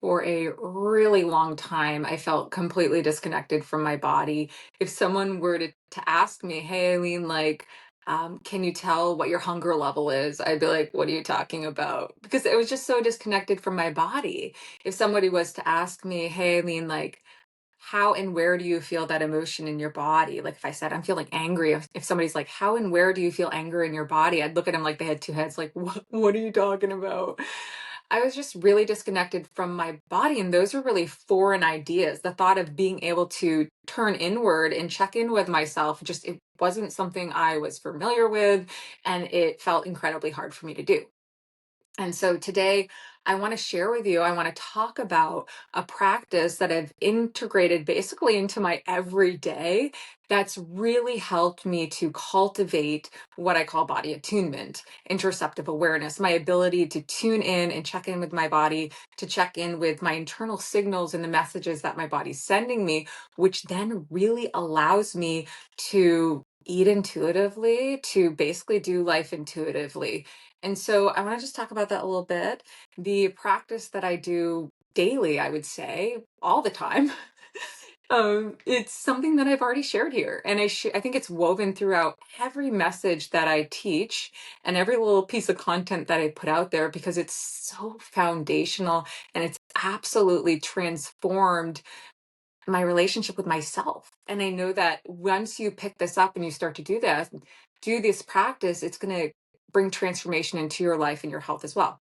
For a really long time, I felt completely disconnected from my body. If someone were to ask me, "Hey, Eileen, like, can you tell what your hunger level is?" I'd be like, "What are you talking about?" Because it was just so disconnected from my body. If somebody was to ask me, "Hey, Eileen, like, how and where do you feel that emotion in your body?" Like if I said I'm feeling angry, if somebody's like, "How and where do you feel anger in your body?" I'd look at them like they had two heads, like, what are you talking about? I was just really disconnected from my body. And those were really foreign ideas. The thought of being able to turn inward and check in with myself, just it wasn't something I was familiar with. And it felt incredibly hard for me to do. And so today, I want to share with you, I want to talk about a practice that I've integrated basically into my everyday that's really helped me to cultivate what I call body attunement, interoceptive awareness, my ability to tune in and check in with my body, to check in with my internal signals and the messages that my body's sending me, which then really allows me to eat intuitively, to basically do life intuitively. And so I want to just talk about that a little bit. The practice that I do daily, I would say, all the time. It's something that I've already shared here, and I think it's woven throughout every message that I teach and every little piece of content that I put out there because it's so foundational and it's absolutely transformed my relationship with myself. And I know that once you pick this up and you start to do this practice, it's going to bring transformation into your life and your health as well.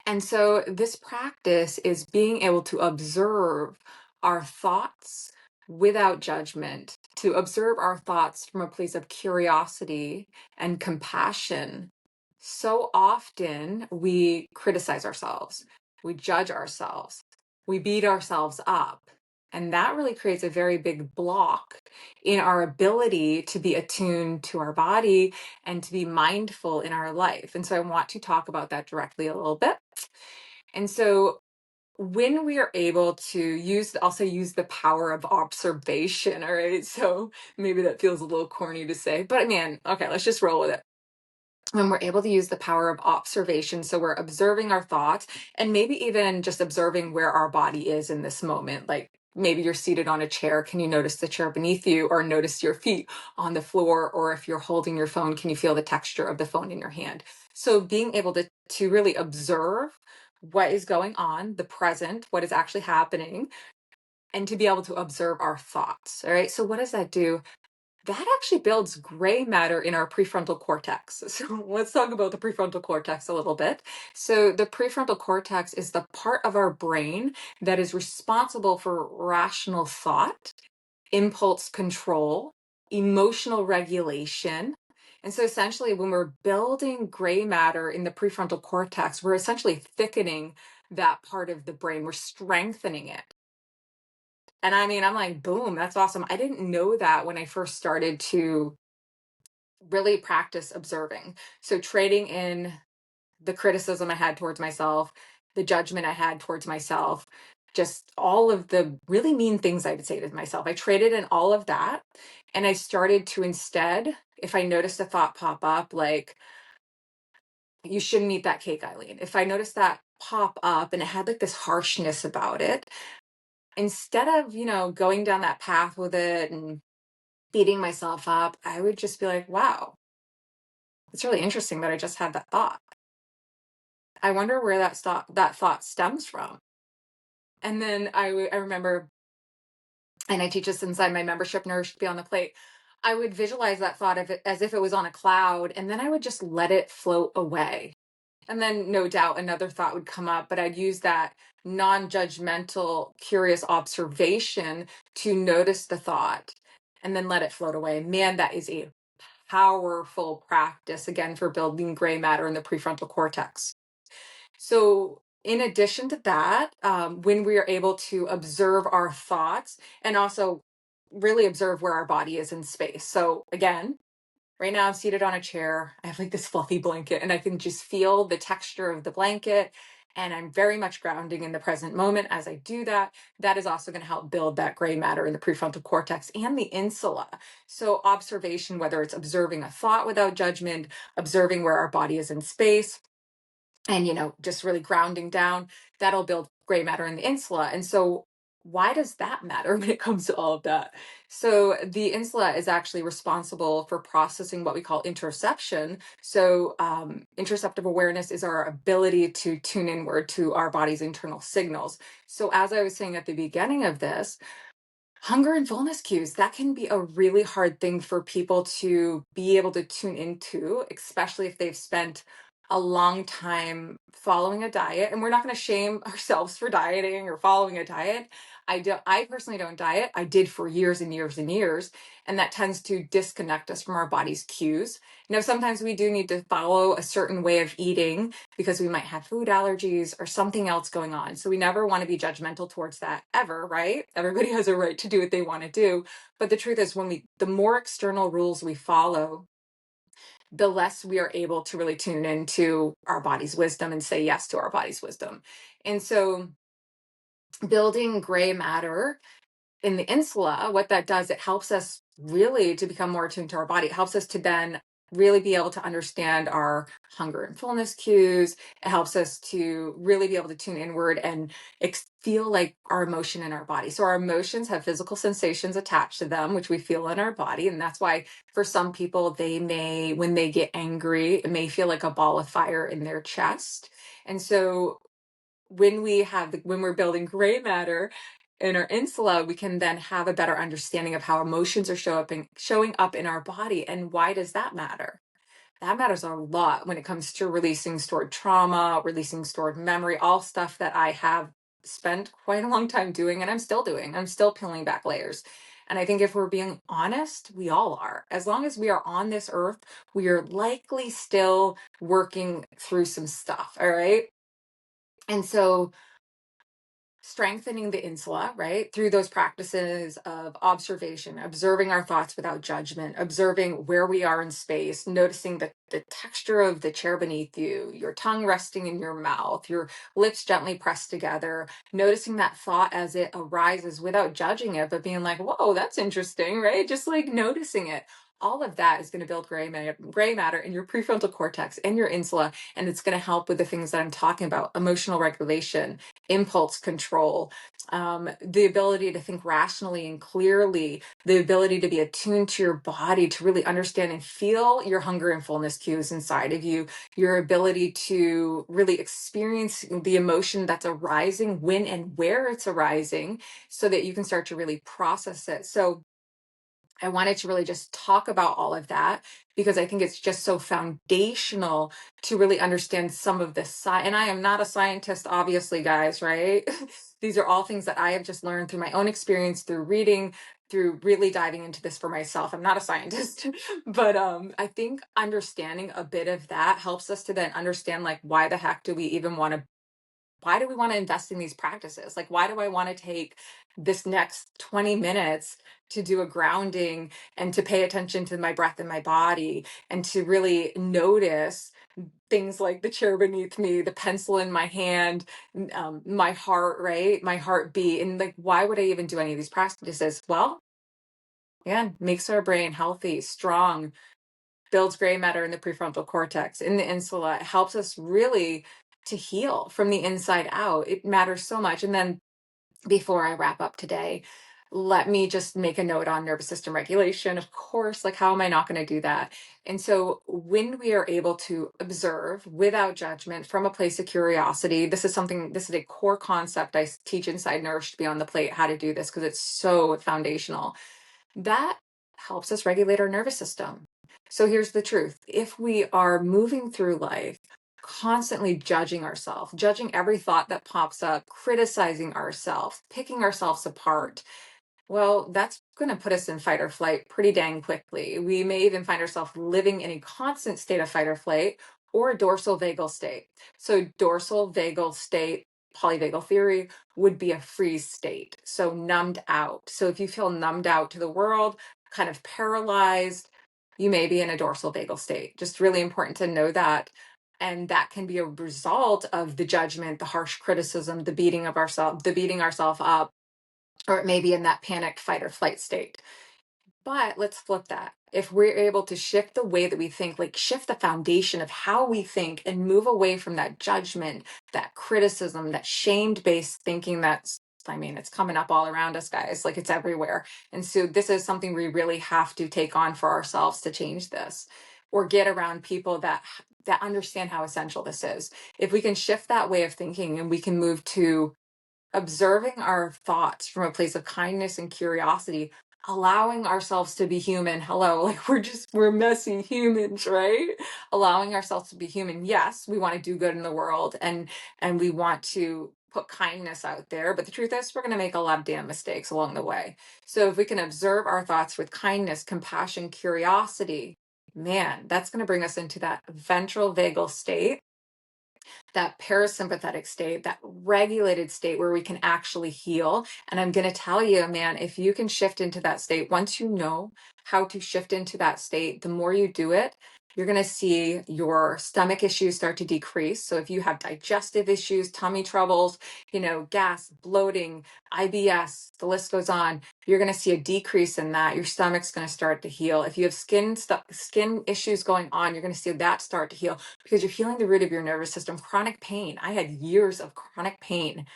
And so this practice is being able to observe our thoughts without judgment, to observe our thoughts from a place of curiosity and compassion. So often we criticize ourselves, we judge ourselves, we beat ourselves up. And that really creates a very big block in our ability to be attuned to our body and to be mindful in our life. And so I want to talk about that directly a little bit. And so when we are able to also use the power of observation, all right? So maybe that feels a little corny to say, but man, okay, let's just roll with it. When we're able to use the power of observation, so we're observing our thoughts and maybe even just observing where our body is in this moment. Like maybe you're seated on a chair, can you notice the chair beneath you or notice your feet on the floor? Or if you're holding your phone, can you feel the texture of the phone in your hand? So being able to really observe what is going on, the present, what is actually happening, and to be able to observe our thoughts. All right. So what does that do? That actually builds gray matter in our prefrontal cortex. So let's talk about the prefrontal cortex a little bit. So the prefrontal cortex is the part of our brain that is responsible for rational thought, impulse control, emotional regulation. And so essentially, when we're building gray matter in the prefrontal cortex, we're essentially thickening that part of the brain, we're strengthening it. And I mean, I'm like, boom, that's awesome. I didn't know that when I first started to really practice observing. So trading in the criticism I had towards myself, the judgment I had towards myself, just all of the really mean things I would say to myself. I traded in all of that. And I started to instead, if I noticed a thought pop up, like, "You shouldn't eat that cake, Eileen." If I noticed that pop up and it had like this harshness about it, instead of, going down that path with it and beating myself up, I would just be like, wow, it's really interesting that I just had that thought. I wonder where that thought stems from. And then I remember, and I teach this inside my membership, Nourish Beyond the Plate. I would visualize that thought of it as if it was on a cloud, and then I would just let it float away. And then, no doubt, another thought would come up, but I'd use that non judgmental, curious observation to notice the thought and then let it float away. Man, that is a powerful practice, again, for building gray matter in the prefrontal cortex. So, in addition to that, when we are able to observe our thoughts and also really observe where our body is in space. So, again, right now I'm seated on a chair. I have like this fluffy blanket and I can just feel the texture of the blanket. And I'm very much grounding in the present moment as I do that. That is also going to help build that gray matter in the prefrontal cortex and the insula. So, observation, whether it's observing a thought without judgment, observing where our body is in space, and just really grounding down, that'll build gray matter in the insula. And so why does that matter when it comes to all of that? So the insula is actually responsible for processing what we call interoception. So interoceptive awareness is our ability to tune inward to our body's internal signals. So as I was saying at the beginning of this, hunger and fullness cues, that can be a really hard thing for people to be able to tune into, especially if they've spent a long time following a diet. And we're not going to shame ourselves for dieting or following a diet. I personally don't diet. I did for years and years and years. And that tends to disconnect us from our body's cues. Sometimes we do need to follow a certain way of eating because we might have food allergies or something else going on. So we never want to be judgmental towards that ever, right? Everybody has a right to do what they want to do. But the truth is, the more external rules we follow, the less we are able to really tune into our body's wisdom and say yes to our body's wisdom. And so building gray matter in the insula, what that does, it helps us really to become more attuned to our body. It helps us to then really be able to understand our hunger and fullness cues. It helps us to really be able to tune inward and feel like our emotion in our body. So our emotions have physical sensations attached to them, which we feel in our body. And that's why for some people, when they get angry, it may feel like a ball of fire in their chest. And so when we're building gray matter in our insula, we can then have a better understanding of how emotions are showing up in our body. And why does that matter? That matters a lot when it comes to releasing stored trauma, releasing stored memory, all stuff that I have spent quite a long time doing, and I'm still doing. I'm still peeling back layers. And I think if we're being honest, we all are. As long as we are on this earth, we are likely still working through some stuff. All right. And so strengthening the insula, right, through those practices of observation, observing our thoughts without judgment, observing where we are in space, noticing the texture of the chair beneath you, your tongue resting in your mouth, your lips gently pressed together, noticing that thought as it arises without judging it, but being like, whoa, that's interesting, right? Just like noticing it. All of that is going to build gray matter in your prefrontal cortex and your insula, and it's going to help with the things that I'm talking about: emotional regulation, impulse control, the ability to think rationally and clearly, the ability to be attuned to your body, to really understand and feel your hunger and fullness cues inside of you, your ability to really experience the emotion that's arising, when and where it's arising, so that you can start to really process it. So I wanted to really just talk about all of that because I think it's just so foundational to really understand some of this. And I am not a scientist, obviously, guys, right? These are all things that I have just learned through my own experience, through reading, through really diving into this for myself. I'm not a scientist, but I think understanding a bit of that helps us to then understand, like, why the heck do we even want to why do we want to invest in these practices? Like, why do I want to take this next 20 minutes to do a grounding and to pay attention to my breath and my body and to really notice things like the chair beneath me, the pencil in my hand, my heart, right? My heartbeat. And like, why would I even do any of these practices? Well, yeah, makes our brain healthy, strong, builds gray matter in the prefrontal cortex, in the insula. It helps us really to heal from the inside out. It matters so much. And then before I wrap up today, let me just make a note on nervous system regulation. Of course, like, how am I not going to do that? And so when we are able to observe without judgment from a place of curiosity, this is a core concept I teach inside Nourish to Be on the Plate, how to do this, because it's so foundational. That helps us regulate our nervous system. So here's the truth. If we are moving through life constantly judging ourselves, judging every thought that pops up, criticizing ourselves, picking ourselves apart, well, that's going to put us in fight or flight pretty dang quickly. We may even find ourselves living in a constant state of fight or flight, or a dorsal vagal state. So dorsal vagal state, polyvagal theory, would be a freeze state. So numbed out. So if you feel numbed out to the world, kind of paralyzed, you may be in a dorsal vagal state. Just really important to know that. And that can be a result of the judgment, the harsh criticism, the beating ourselves up, or it may be in that panicked fight or flight state. But let's flip that. If we're able to shift the way that we think, like shift the foundation of how we think and move away from that judgment, that criticism, that shamed based thinking that's, I mean, it's coming up all around us, guys, like it's everywhere. And so this is something we really have to take on for ourselves to change this, or get around people that understand how essential this is. If we can shift that way of thinking and we can move to observing our thoughts from a place of kindness and curiosity, allowing ourselves to be human. Hello, like we're messy humans, right? Allowing ourselves to be human. Yes, we want to do good in the world, and we want to put kindness out there, but the truth is we're going to make a lot of damn mistakes along the way. So if we can observe our thoughts with kindness, compassion, curiosity, man, that's going to bring us into that ventral vagal state, that parasympathetic state, that regulated state where we can actually heal. And I'm going to tell you, man, if you can shift into that state, once you know how to shift into that state, the more you do it, you're going to see your stomach issues start to decrease. So if you have digestive issues, tummy troubles, gas, bloating, IBS, the list goes on, you're going to see a decrease in that. Your stomach's going to start to heal. If you have skin issues going on, you're going to see that start to heal, because you're healing the root of your nervous system. Chronic pain. I had years of chronic pain,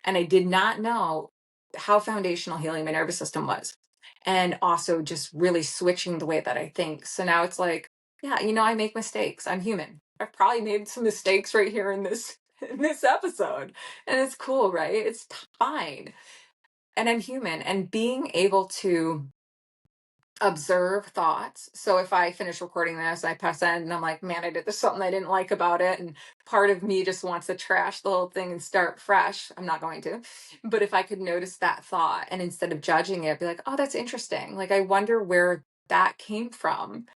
and I did not know how foundational healing my nervous system was. And also just really switching the way that I think. So now it's like, yeah, I make mistakes. I'm human. I've probably made some mistakes right here in this episode. And it's cool, right? It's fine. And I'm human. And being able to observe thoughts. So if I finish recording this, I press end and I'm like, man, I did this something I didn't like about it, and part of me just wants to trash the whole thing and start fresh. I'm not going to. But if I could notice that thought and instead of judging it, be like, oh, that's interesting. Like, I wonder where that came from.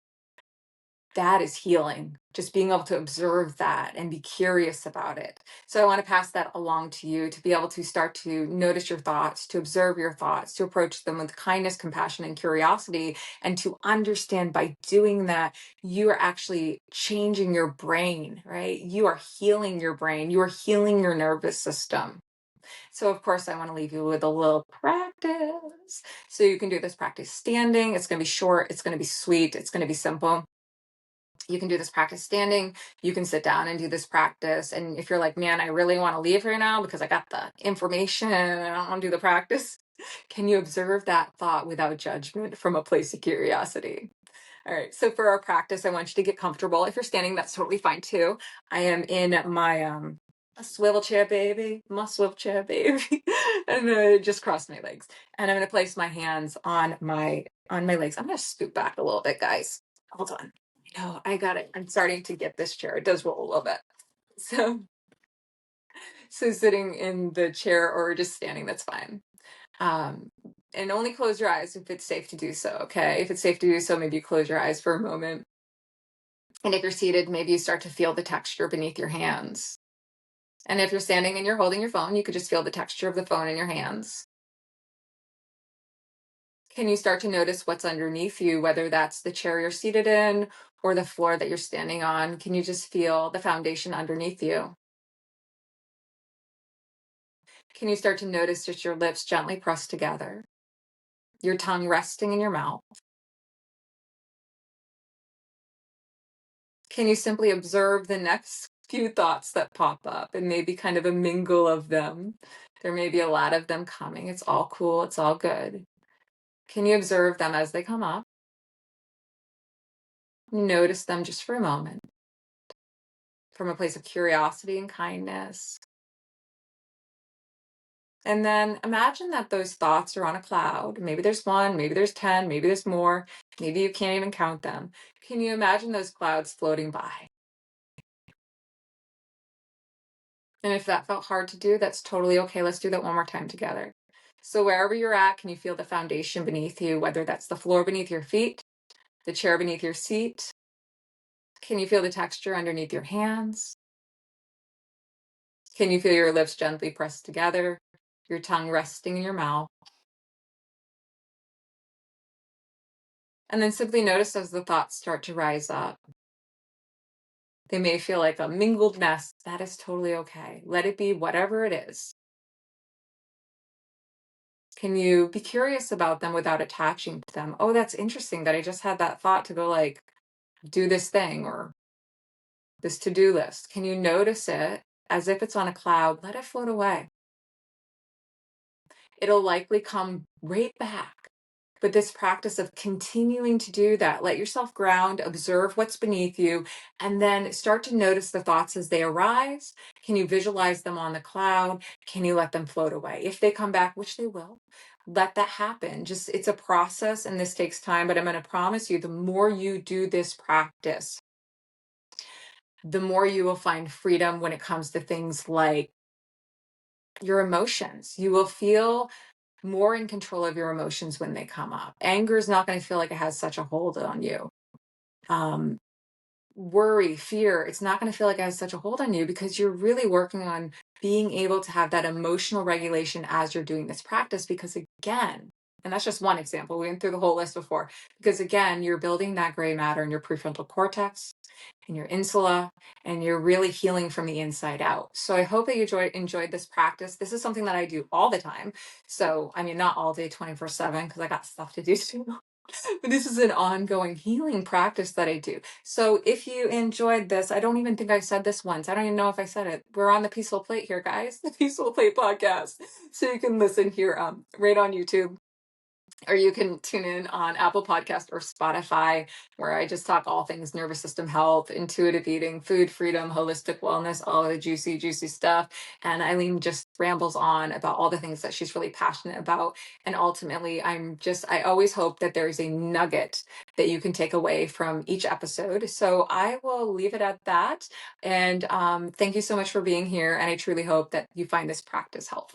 That is healing. Just being able to observe that and be curious about it. So I want to pass that along to you, to be able to start to notice your thoughts, to observe your thoughts, to approach them with kindness, compassion, and curiosity, and to understand by doing that, you are actually changing your brain, right? You are healing your brain. You are healing your nervous system. So of course, I want to leave you with a little practice. So you can do this practice standing. It's going to be short. It's going to be sweet. It's going to be simple. You can do this practice standing. You can sit down and do this practice. And if you're like, man, I really want to leave right now because I got the information and I don't want to do the practice, can you observe that thought without judgment from a place of curiosity? All right. So for our practice, I want you to get comfortable. If you're standing, that's totally fine too. I am in my a swivel chair, baby. My swivel chair, baby. And I just crossed my legs. And I'm going to place my hands on my legs. I'm going to scoot back a little bit, guys. Hold on. Oh, I got it. I'm starting to get this chair. It does roll a little bit. So, so sitting in the chair or just standing, that's fine. Um, and only close your eyes if it's safe to do so. Okay. If it's safe to do so, maybe you close your eyes for a moment. And if you're seated, maybe you start to feel the texture beneath your hands. And if you're standing and you're holding your phone, you could just feel the texture of the phone in your hands. Can you start to notice what's underneath you, whether that's the chair you're seated in or the floor that you're standing on? Can you just feel the foundation underneath you? Can you start to notice just your lips gently pressed together, your tongue resting in your mouth? Can you simply observe the next few thoughts that pop up and maybe kind of a mingle of them? There may be a lot of them coming. It's all cool. It's all good. Can you observe them as they come up? Notice them just for a moment from a place of curiosity and kindness. And then imagine that those thoughts are on a cloud. Maybe there's one, maybe there's 10, maybe there's more. Maybe you can't even count them. Can you imagine those clouds floating by? And if that felt hard to do, that's totally okay. Let's do that one more time together. So wherever you're at, can you feel the foundation beneath you, whether that's the floor beneath your feet, the chair beneath your seat? Can you feel the texture underneath your hands? Can you feel your lips gently pressed together, your tongue resting in your mouth? And then simply notice as the thoughts start to rise up. They may feel like a mingled mess. That is totally okay. Let it be whatever it is. Can you be curious about them without attaching to them? Oh, that's interesting that I just had that thought to go like, do this thing or this to-do list. Can you notice it as if it's on a cloud? Let it float away. It'll likely come right back. But this practice of continuing to do that, let yourself ground, observe what's beneath you, and then start to notice the thoughts as they arise. Can you visualize them on the cloud? Can you let them float away? If they come back, which they will, let that happen. Just it's a process and this takes time, but I'm going to promise you the more you do this practice, the more you will find freedom when it comes to things like your emotions. You will feel more in control of your emotions when they come up. Anger is not going to feel like it has such a hold on you. Um, Worry, fear, it's not going to feel like it has such a hold on you because you're really working on being able to have that emotional regulation as you're doing this practice. Because again, and that's just one example, we went through the whole list before, because again, you're building that gray matter in your prefrontal cortex and your insula, and you're really healing from the inside out. So I hope that you enjoyed this practice. This is something that I do all the time. So, I mean, not all day 24/7 because I got stuff to do too. But this is an ongoing healing practice that I do. So if you enjoyed this, I don't even think I said this once. I don't even know if I said it. We're on the Peaceful Plate here, guys, the Peaceful Plate podcast. So you can listen here right on YouTube, or you can tune in on Apple Podcast or Spotify, where I just talk all things nervous system health, intuitive eating, food freedom, holistic wellness, all the juicy, juicy stuff. And Eileen just rambles on about all the things that she's really passionate about. And ultimately, I always hope that there's a nugget that you can take away from each episode. So I will leave it at that. And thank you so much for being here. And I truly hope that you find this practice helpful.